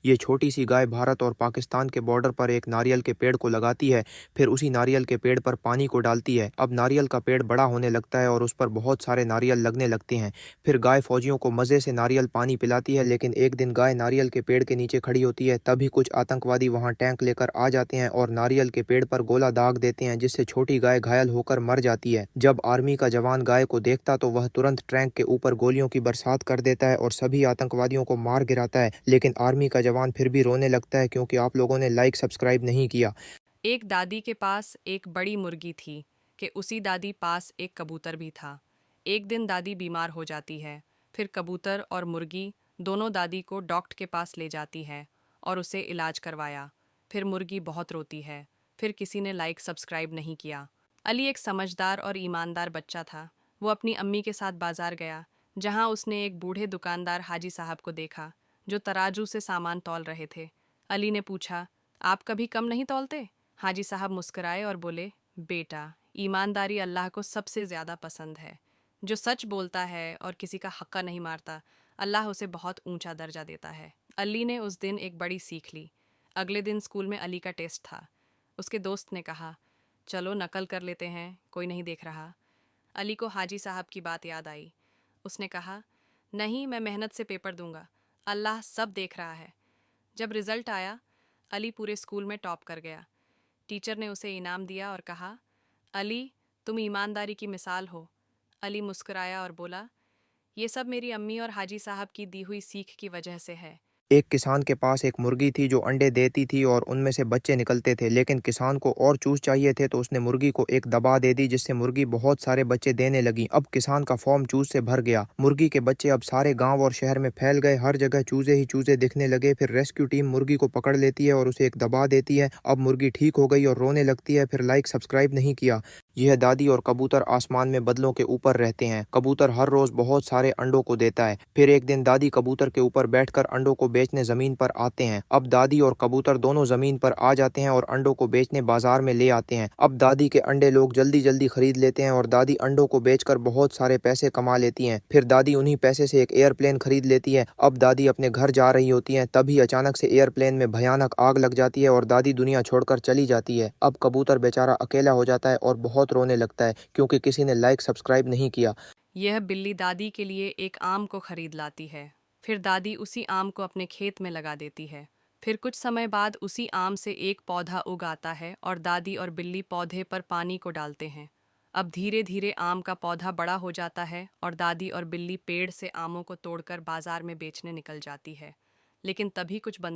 ये छोटी सी गाय भारत और पाकिस्तान के बॉर्डर पर एक नारियल के पेड़ को लगाती है, फिर उसी नारियल के पेड़ पर पानी को डालती है। अब नारियल का पेड़ बड़ा होने लगता है और उस पर बहुत सारे नारियल लगने लगते हैं। फिर गाय फौजियों को मज़े से नारियल पानी पिलाती है, लेकिन एक दिन गाय नारियल के पेड़ के नीचे खड़ी होती है, तभी कुछ आतंकवादी वहां टैंक लेकर आ जाते हैं और नारियल के पेड़ पर गोला दाग देते हैं, जिससे छोटी गाय घायल होकर मर जाती है। जब आर्मी का जवान गाय को देखता तो वह तुरंत टैंक के ऊपर गोलियों की बरसात कर देता है और सभी आतंकवादियों को मार गिराता है। लेकिन आर्मी का जवान फिर भी रोने लगता है क्योंकि आप लोगों ने लाइक सब्सक्राइब नहीं किया। एक दादी के पास एक बड़ी मुर्गी थी कि उसी दादी पास एक कबूतर भी था। एक दिन दादी बीमार हो जाती है। फिर कबूतर और मुर्गी दोनों दादी को डॉक्टर के पास ले जाती है और उसे इलाज करवाया। फिर मुर्गी बहुत रोती है। फिर किसी ने लाइक सब्सक्राइब नहीं किया। अली एक समझदार और ईमानदार बच्चा था। वो अपनी अम्मी के साथ बाजार गया, जहाँ उसने एक बूढ़े दुकानदार हाजी साहब को देखा जो तराजू से सामान तौल रहे थे। अली ने पूछा, आप कभी कम नहीं तौलते? हाजी साहब मुस्कुराए और बोले, बेटा, ईमानदारी अल्लाह को सबसे ज़्यादा पसंद है। जो सच बोलता है और किसी का हक्का नहीं मारता, अल्लाह उसे बहुत ऊंचा दर्जा देता है। अली ने उस दिन एक बड़ी सीख ली। अगले दिन स्कूल में अली का टेस्ट था। उसके दोस्त ने कहा, चलो नकल कर लेते हैं, कोई नहीं देख रहा। अली को हाजी साहब की बात याद आई। उसने कहा, नहीं, मैं मेहनत से पेपर दूंगा, अल्लाह सब देख रहा है। जब रिजल्ट आया, अली पूरे स्कूल में टॉप कर गया। टीचर ने उसे इनाम दिया और कहा, अली, तुम ईमानदारी की मिसाल हो। अली मुस्कुराया और बोला, ये सब मेरी अम्मी और हाजी साहब की दी हुई सीख की वजह से है। एक किसान के पास एक मुर्गी थी जो अंडे देती थी और उनमें से बच्चे निकलते थे, लेकिन किसान को और चूज चाहिए थे तो उसने मुर्गी को एक दबा दे दी, जिससे मुर्गी बहुत सारे बच्चे देने लगी। अब किसान का फॉर्म चूज से भर गया। मुर्गी के बच्चे अब सारे गांव और शहर में फैल गए। हर जगह चूजे ही चूजे दिखने लगे। फिर रेस्क्यू टीम मुर्गी को पकड़ लेती है और उसे एक दबा देती है। अब मुर्गी ठीक हो गई और रोने लगती है। फिर लाइक सब्सक्राइब नहीं किया। यह दादी और कबूतर आसमान में बदलों के ऊपर रहते हैं। कबूतर हर रोज बहुत सारे अंडों को देता है। फिर एक दिन दादी कबूतर के ऊपर बैठकर अंडों को बेचने जमीन पर आते हैं। अब दादी और कबूतर दोनों जमीन पर आ जाते हैं और अंडों को बेचने बाजार में ले आते हैं। अब दादी के अंडे लोग जल्दी जल्दी खरीद लेते हैं और दादी अंडों को बेचकर बहुत सारे पैसे कमा लेती हैं। फिर दादी उन्हीं पैसे से एक एयरप्लेन खरीद लेती है। अब दादी अपने घर जा रही होती हैं, तभी अचानक से एयरप्लेन में भयानक आग लग जाती है और दादी दुनिया छोड़कर चली जाती है। अब कबूतर बेचारा अकेला हो जाता है और बहुत रोने लगता है क्योंकि किसी ने लाइक सब्सक्राइब नहीं किया। यह बिल्ली दादी के लिए एक आम को खरीद लाती है। फिर दादी उसी आम को अपने खेत में लगा देती है। फिर कुछ समय बाद उसी आम से एक पौधा उगाता है और दादी और बिल्ली पौधे पर पानी को डालते हैं। अब धीरे धीरे आम का पौधा बड़ा हो जाता है और दादी और बिल्ली पेड़ से आमों को तोड़कर बाजार में बेचने निकल जाती है। लेकिन तभी कुछ